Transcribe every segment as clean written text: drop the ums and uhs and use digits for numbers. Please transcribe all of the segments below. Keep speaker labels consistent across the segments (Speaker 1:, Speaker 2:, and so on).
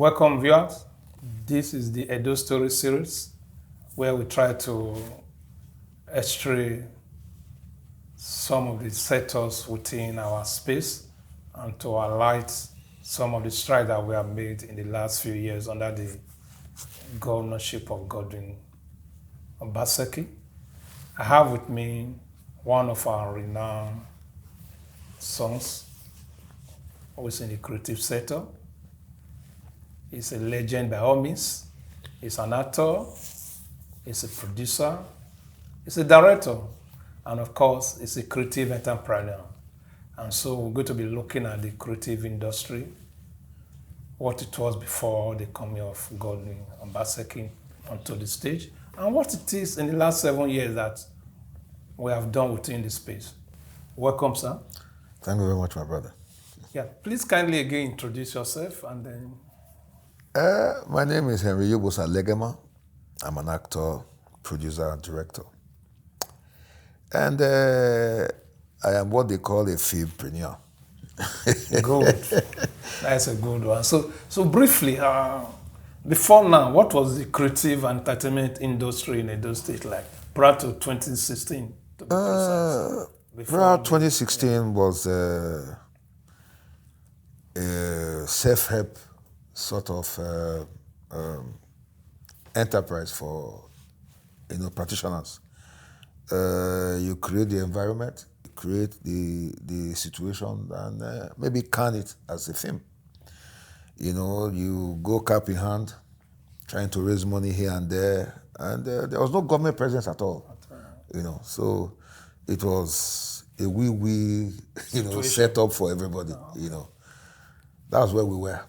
Speaker 1: Welcome, viewers. This is the Edo Story series where we try to x-ray some of the sectors within our space and to highlight some of the strides that we have made in the last few years under the governorship of Godwin Obaseki. I have with me one of our renowned sons who is in the creative sector. He's a legend by all means. He's an actor, he's a producer, he's a director, and of course, he's a creative entrepreneur. And so we're going to be looking at the creative industry, what it was before the coming of Godwin Obaseki onto the stage, and what it is in the last 7 years that we have done within the space. Welcome, sir.
Speaker 2: Thank you very much, my brother.
Speaker 1: Yeah, please kindly again introduce yourself and then.
Speaker 2: My name is Henry Yubosa Legema. I'm an actor, producer, and director. And I am what they call a filmpreneur.
Speaker 1: Good. That's a good one. So briefly, before now, what was the creative and entertainment industry in Edo State like prior to 2016, to be precise?
Speaker 2: Prior 2016 was a self-help sort of enterprise for practitioners. You create the environment, you create the situation, and maybe can it as a film. You go cap in hand, trying to raise money here and there, and there was no government presence at all. So it was a wee set up for everybody. That's where we were.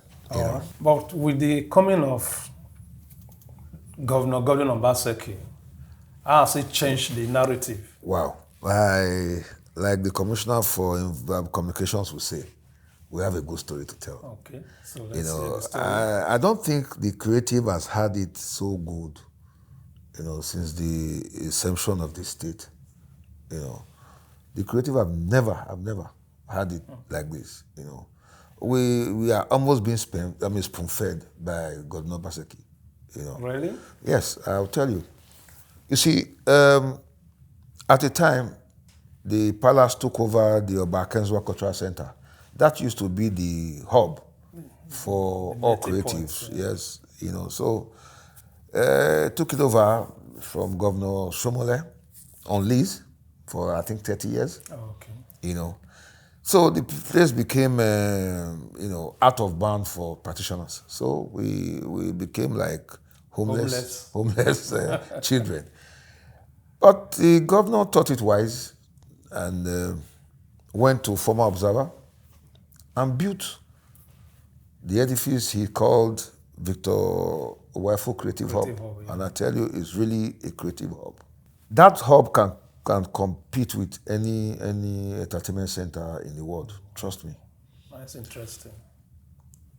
Speaker 1: But with the coming of Governor Godwin Obaseki, how has it changed the narrative?
Speaker 2: Wow. Like the Commissioner for Communications would say, we have a good story to tell.
Speaker 1: Okay. So let's hear the story.
Speaker 2: I don't think the creative has had it so good, since the inception of the state. The creative have never had it like this. We are almost being spoon-fed by Governor Obaseki.
Speaker 1: Really?
Speaker 2: Yes, I'll tell you. You see, at the time, the palace took over the Obakenswa Cultural Center. That used to be the hub for all creatives. Yes, So took it over from Governor Shomole on lease for I think 30 years.
Speaker 1: Oh, okay.
Speaker 2: So the place became, out of bound for practitioners. So we became like homeless children. But the governor thought it wise and went to former observer and built the edifice he called Victor Owaifu Creative Hub.
Speaker 1: Yeah.
Speaker 2: And I tell you, it's really a creative hub. That hub can compete with any entertainment center in the world. Trust me.
Speaker 1: That's interesting.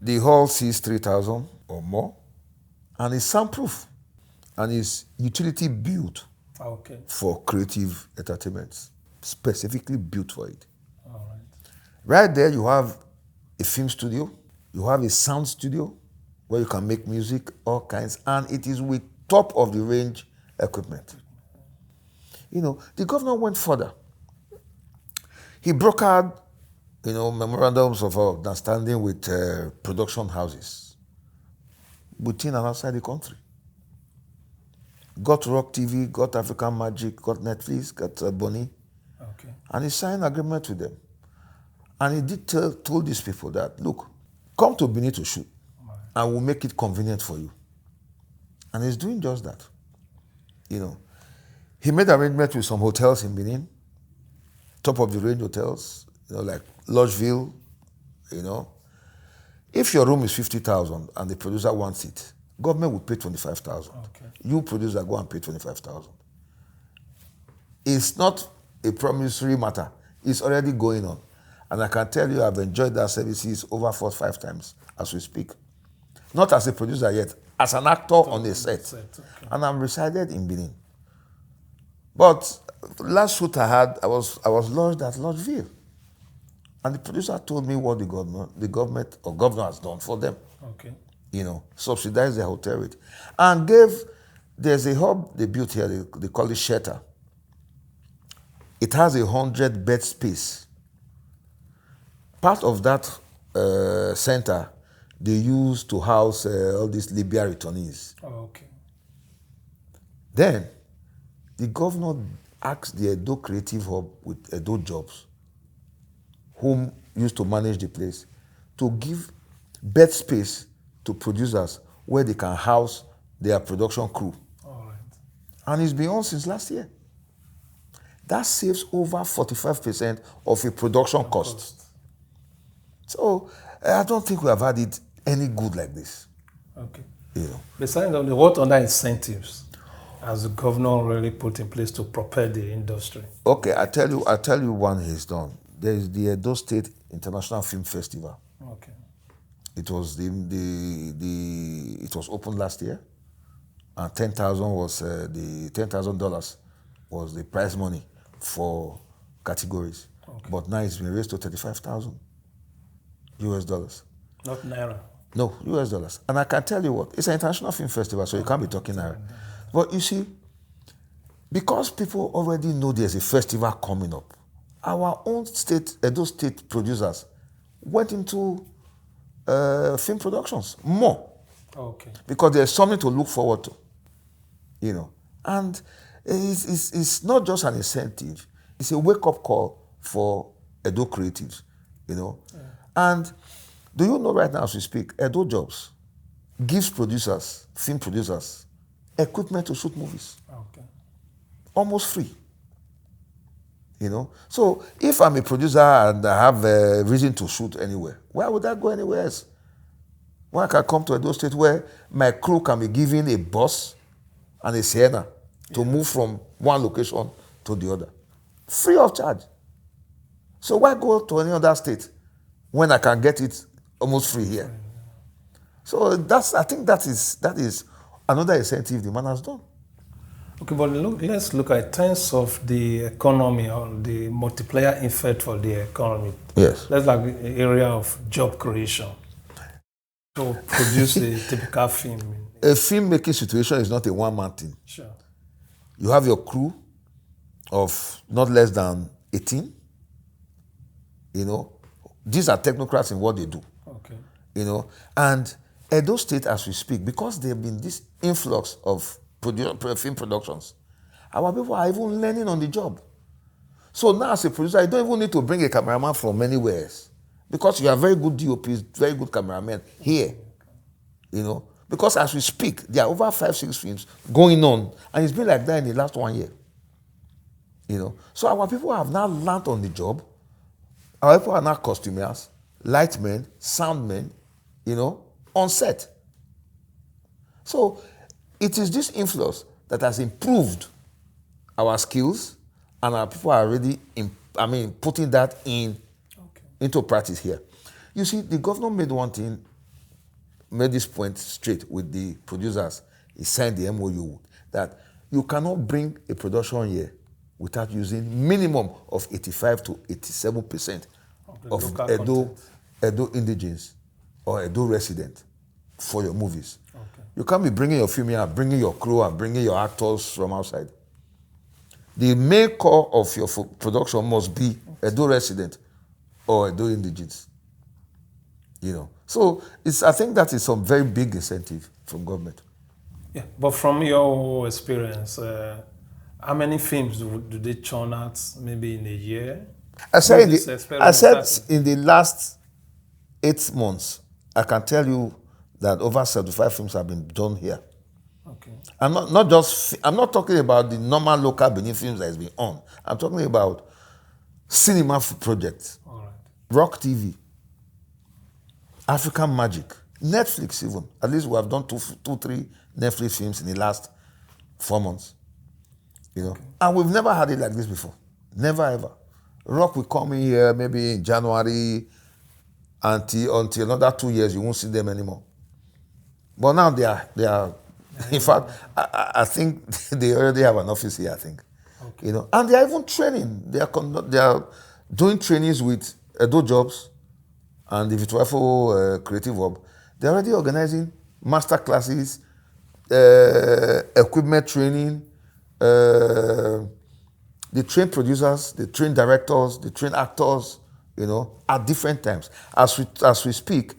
Speaker 2: The hall sees 3,000 or more, and it's soundproof, and it's utility built for creative entertainment, specifically built for it.
Speaker 1: All right.
Speaker 2: Right there, you have a film studio, you have a sound studio where you can make music, all kinds, and it is with top of the range equipment. The governor went further. He brokered, memorandums of understanding with production houses within and outside the country. Got Rock TV, got African Magic, got Netflix, got Bonnie.
Speaker 1: Okay.
Speaker 2: And he signed agreement with them. And he did told these people that, look, come to Benin to shoot, and we'll make it convenient for you. And he's doing just that. He made arrangements with some hotels in Benin, top of the range hotels, like Lodgeville, If your room is 50,000 and the producer wants it, government will pay 25,000.
Speaker 1: Okay.
Speaker 2: You producer go and pay 25,000. It's not a promissory matter. It's already going on. And I can tell you I've enjoyed that services over 4 or 5 times as we speak. Not as a producer yet, as an actor on the set.
Speaker 1: Okay.
Speaker 2: And I'm resided in Benin. But last shoot I had, I was lodged at Lodgeville. And the producer told me what the government or governor has done for them.
Speaker 1: Okay.
Speaker 2: subsidized their hotel rate, and there's a hub they built here, they call it Shelter. It has 100-bed space. Part of that center they use to house all these Libya returnees.
Speaker 1: Oh, okay.
Speaker 2: Then the governor asked the Edo Creative Hub with Edo Jobs, whom used to manage the place, to give bed space to producers where they can house their production crew.
Speaker 1: All right.
Speaker 2: And it's been on since last year. That saves over 45% of a production cost. So I don't think we have had it any good like this.
Speaker 1: Okay.
Speaker 2: You know.
Speaker 1: Besides that, what other incentives has the governor really put in place to propel the industry?
Speaker 2: Okay, I tell you one he's done. There is the Edo State International Film Festival.
Speaker 1: Okay.
Speaker 2: It was it was opened last year, and $10,000 was the prize money for categories.
Speaker 1: Okay.
Speaker 2: But now it's been raised to $35,000 US.
Speaker 1: Not naira.
Speaker 2: No, US dollars. And I can tell you what, it's an international film festival, so you can't be talking naira. But you see, because people already know there's a festival coming up, our own state, Edo State producers went into film productions more.
Speaker 1: Okay.
Speaker 2: Because there's something to look forward to, And it's not just an incentive, it's a wake-up call for Edo creatives, Yeah. And do you know right now as we speak, Edo Jobs gives producers, film producers, equipment to shoot movies.
Speaker 1: Okay.
Speaker 2: Almost free. So if I'm a producer and I have a reason to shoot anywhere, why would I go anywhere else? Why can I come to Edo State where my crew can be given a bus and a Sienna to move from one location to the other? Free of charge. So why go to any other state when I can get it almost free here? So I think that is another incentive the man has done.
Speaker 1: Okay, but let's look at terms of the economy or the multiplier effect for the economy.
Speaker 2: Yes.
Speaker 1: Let's like the area of job creation to produce a typical film.
Speaker 2: A film-making situation is not a one-man thing.
Speaker 1: Sure.
Speaker 2: You have your crew of not less than 18. These are technocrats in what they do.
Speaker 1: Okay.
Speaker 2: And Edo State, as we speak, because there have been this influx of film productions, our people are even learning on the job. So now as a producer, you don't even need to bring a cameraman from anywhere else, because you have very good DOPs, very good cameramen here. Because as we speak, there are over 5-6 films going on, and it's been like that in the last 1 year. So our people have now learned on the job. Our people are now costumers, lightmen, soundmen, on set. So it is this influence that has improved our skills, and our people are already, putting that into practice here. You see, the governor made this point straight with the producers. He signed the MOU that you cannot bring a production here without using minimum of 85 to 87% of Edo indigenes or Edo resident for your movies.
Speaker 1: Okay.
Speaker 2: You can't be bringing your film here, bringing your crew, and bringing your actors from outside. The main core of your production must be Edo resident or Edo indigenes. So I think that is some very big incentive from government.
Speaker 1: Yeah, but from your experience, how many films do they churn out maybe in a year?
Speaker 2: I said in the last 8 months, I can tell you that over 75 films have been done here.
Speaker 1: Okay.
Speaker 2: I'm not talking about the normal local Benin films that has been on. I'm talking about cinema projects.
Speaker 1: All right.
Speaker 2: Rock TV, African Magic, Netflix even. At least we have done 2-3 Netflix films in the last 4 months. Okay. And we've never had it like this before. Never ever. Rock will come in here maybe in January until another 2 years. You won't see them anymore. But now they are. In fact, I think they already have an office here. I think. Okay. And they are even training. They are doing trainings with Edo Jobs and the Vitwafo Creative Hub. They're already organizing master classes, equipment training. They train producers, they train directors, they train actors, at different times. As we speak,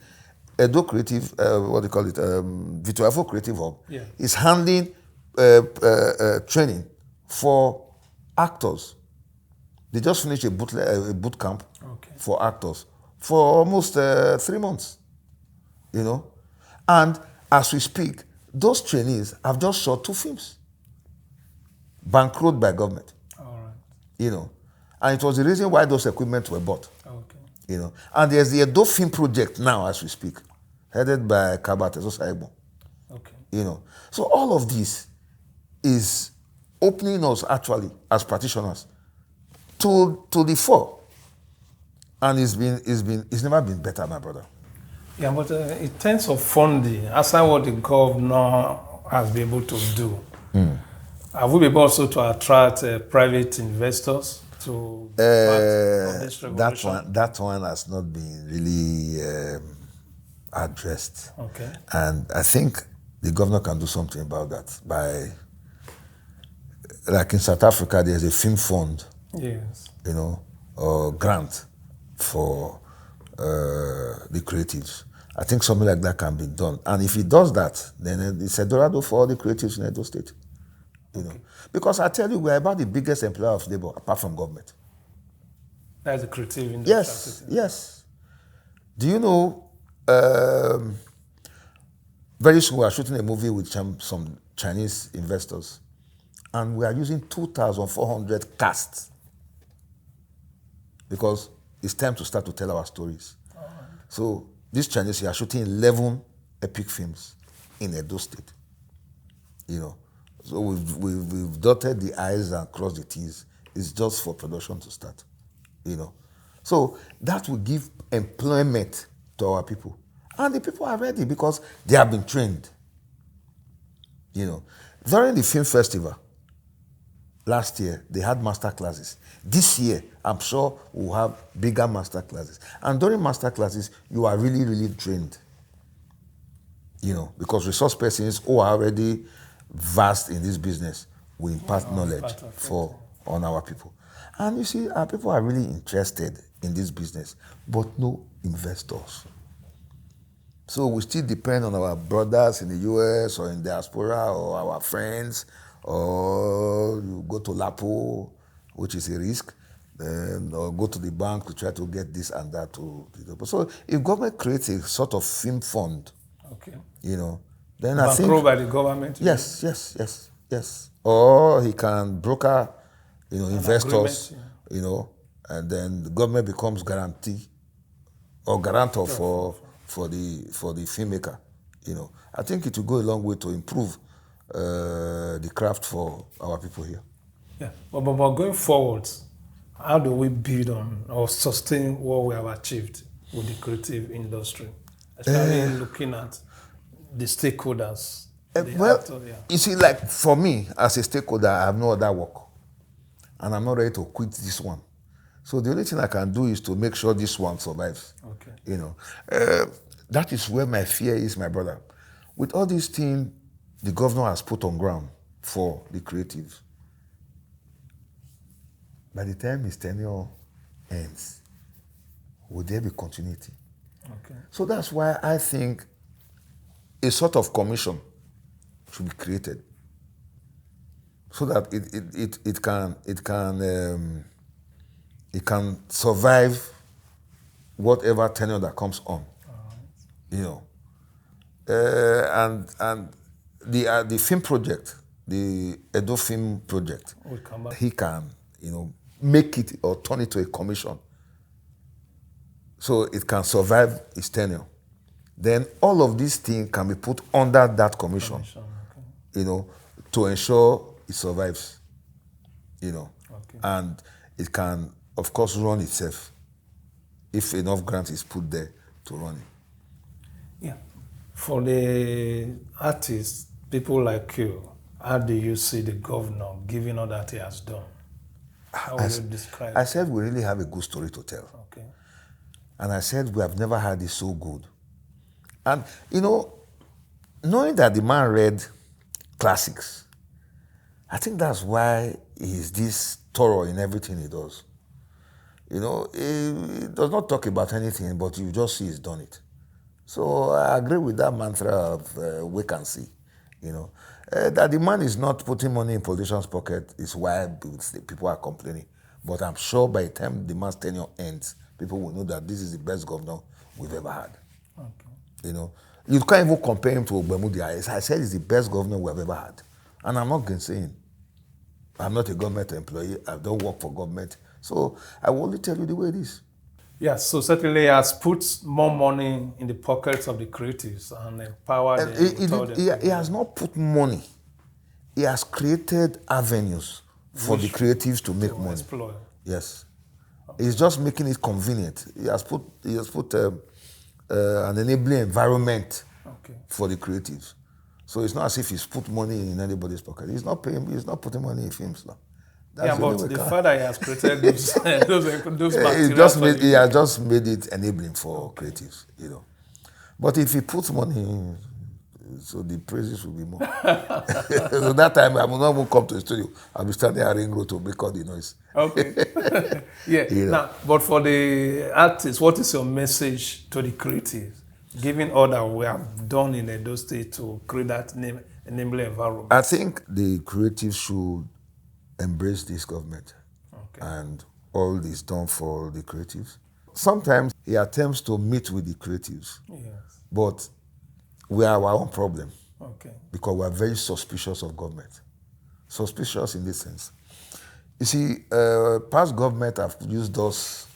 Speaker 2: Edo Creative, what do you call it, Vituafo Creative Hub, is handling training for actors. They just finished a boot camp for actors for almost 3 months, And as we speak, those trainees have just shot 2 films, bankrolled by government.
Speaker 1: All right.
Speaker 2: And it was the reason why those equipment were bought. Okay. And there's the Edo Film Project now as we speak, headed by Kabate Sosaibo. Okay. So all of this is opening us actually as practitioners to the fore. And it's never been better, my brother.
Speaker 1: Yeah, but in terms of funding, aside what the governor has been able to do, have we been able also to attract private investors to part of this revolution?
Speaker 2: That one has not been really addressed.
Speaker 1: Okay.
Speaker 2: And I think the governor can do something about that by, like in South Africa, there's a film fund.
Speaker 1: Yes.
Speaker 2: Or grant for the creatives. I think something like that can be done. And if he does that, then it's a dorado for all the creatives in Edo State. Because I tell you, we're about the biggest employer of labor apart from government.
Speaker 1: That's a creative industry.
Speaker 2: Yes. Do you know, very soon we are shooting a movie with some Chinese investors, and we are using 2,400 casts because it's time to start to tell our stories. Right. So these Chinese are shooting 11 epic films in Edo State. So we've dotted the I's and crossed the T's. It's just for production to start. So that will give employment to our people. And the people are ready because they have been trained. During the film festival, last year, they had master classes. This year, I'm sure we'll have bigger master classes. And during master classes, you are really, really trained. Because resource persons who are already vast in this business will impart knowledge on our people. And you see, our people are really interested in this business, but no investors. So we still depend on our brothers in the US or in diaspora or our friends, or you go to Lapo, which is a risk, or go to the bank to try to get this and that. So if government creates a sort of film fund, then I think...
Speaker 1: Bankrolled by the government?
Speaker 2: Yes. Or he can broker, investors, and then the government becomes guarantee or guarantor for the filmmaker. I think it will go a long way to improve the craft for our people here.
Speaker 1: Yeah, but going forward, how do we build on or sustain what we have achieved with the creative industry, especially looking at the stakeholders?
Speaker 2: You see, like for me as a stakeholder, I have no other work, and I'm not ready to quit this one. So the only thing I can do is to make sure this one survives. Okay. That is where my fear is, my brother. With all these things the governor has put on ground for the creatives, by the time his tenure ends, will there be continuity? Okay. So that's why I think a sort of commission should be created so that it can survive whatever tenure that comes on. And the film project, the Edo Film Project, he can make it or turn it to a commission so it can survive its tenure. Then all of these things can be put under that commission, to ensure it survives, and it can, of course, run itself if enough grant is put there to run it.
Speaker 1: Yeah. For the artists, people like you, how do you see the governor given all that he has done? How would you describe it?
Speaker 2: I said we really have a good story to tell.
Speaker 1: Okay.
Speaker 2: And I said we have never had it so good. And, knowing that the man read classics, I think that's why he's this thorough in everything he does. You know, he does not talk about anything, but you just see he's done it. So I agree with that mantra of wait and see. You know, that the man is not putting money in politicians' pocket is why people are complaining. But I'm sure by the time the man's tenure ends, people will know that this is the best governor we've ever had.
Speaker 1: Okay.
Speaker 2: You know, you can't even compare him to Obamudi. I said he's the best governor we've ever had. And I'm not gainsaying. I'm not a government employee. I don't work for government. So I will only tell you the way it is.
Speaker 1: Yes, so certainly he has put more money in the pockets of the creatives and empowered them.
Speaker 2: He has not put money. He has created avenues for the creatives to make money.
Speaker 1: Explore.
Speaker 2: Yes. He's just making it convenient. He has put an enabling environment for the creatives. So it's not as if he's put money in anybody's pocket. He's not putting money in films now.
Speaker 1: That's but the fact that he has created those
Speaker 2: he has just made it enabling for creatives, you know. But if he puts money in, so the praises will be more. So that time I will not even come to the studio. I'll be standing at Ring Road to make all the noise.
Speaker 1: Okay. Yeah. You know. Now, but for the artists, what is your message to the creatives, given all that we have done in Edo State to create that enabling environment?
Speaker 2: I think the creatives should embrace this government and all this done for the creatives. Sometimes he attempts to meet with the creatives, but we are our own problem because we are very suspicious of government. Suspicious in this sense. You see, past government have used us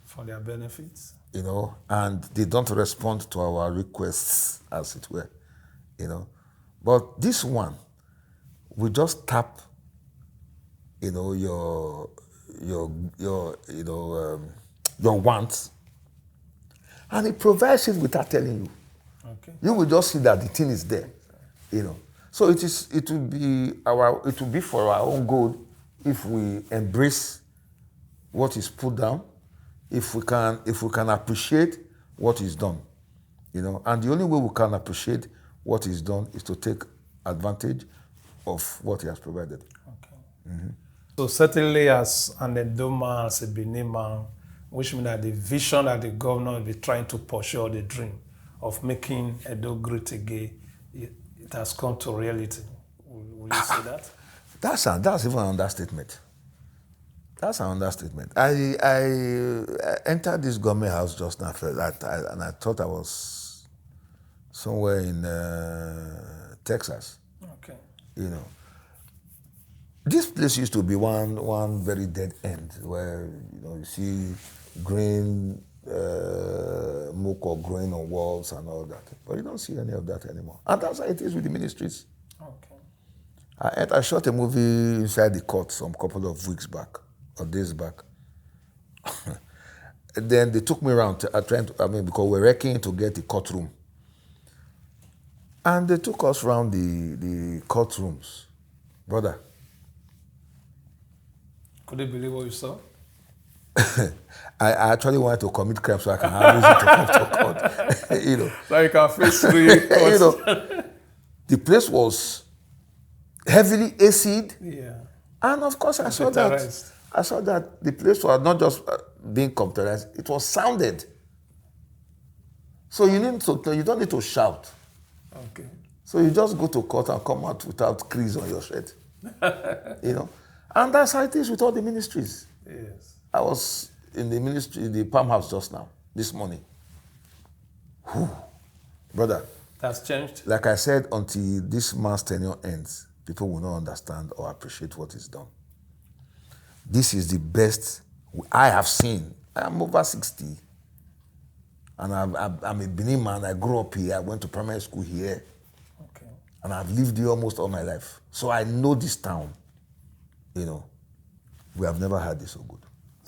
Speaker 1: for their benefits,
Speaker 2: you know, and they don't respond to our requests, as it were, you know. But this one, we just tap, you know, your wants, and it provides it without telling you. You will just see that the thing is there, you know. So it will be for our own good if we embrace what is put down, if we can appreciate what is done, you know. And the only way we can appreciate what is done is to take advantage of what he has provided.
Speaker 1: Mm-hmm. So certainly as an Edo man, as a Benin man, which means that the vision that the governor will be trying to pursue, the dream of making Edo great again, it has come to reality. Will you say that?
Speaker 2: That's even an understatement. That's an understatement. I entered this government house just now and I thought I was somewhere in Texas.
Speaker 1: Okay.
Speaker 2: You know. This place used to be one very dead end where, you know, you see green muck growing on walls and all that. But you don't see any of that anymore. And that's how it is with the ministries. Okay. I shot a movie inside the court some couple of weeks back, or days back. And then they took me around because we're wrecking to get the courtroom. And they took us around the courtrooms. Brother.
Speaker 1: Could you believe what you saw?
Speaker 2: I actually wanted to commit crime so I can have reason to come to court. You know.
Speaker 1: So you can face 3 courts.
Speaker 2: You know, the place was heavily AC'd.
Speaker 1: Yeah.
Speaker 2: And of course I saw that the place was not just being computerized, it was sounded. So you don't need to shout.
Speaker 1: Okay.
Speaker 2: So you just go to court and come out without crease on your shirt. You know. And that's how it is with all the ministries.
Speaker 1: Yes.
Speaker 2: I was in the ministry, the Palm House just now, this morning. Whew. Brother.
Speaker 1: That's changed.
Speaker 2: Like I said, until this man's tenure ends, people will not understand or appreciate what is done. This is the best I have seen. I'm over 60. And I'm a Benin man. I grew up here. I went to primary school here.
Speaker 1: Okay.
Speaker 2: And I've lived here almost all my life. So I know this town. You know, we have never had this so good.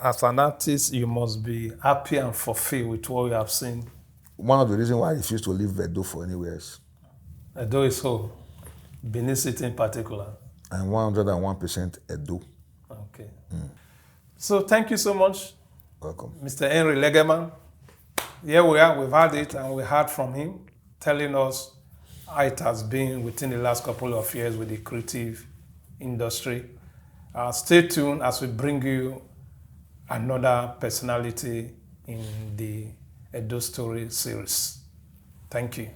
Speaker 1: As an artist, you must be happy and fulfilled with what you have seen.
Speaker 2: One of the reasons why I refuse to leave Edo for anywhere else.
Speaker 1: Edo is home. Benin City in particular.
Speaker 2: I'm 101% Edo.
Speaker 1: Okay. So thank you so much.
Speaker 2: Welcome.
Speaker 1: Mr. Henry Legeman. Here we are, we've had it, and we heard from him telling us how it has been within the last couple of years with the creative industry. Stay tuned as we bring you another personality in the Edo Story series. Thank you.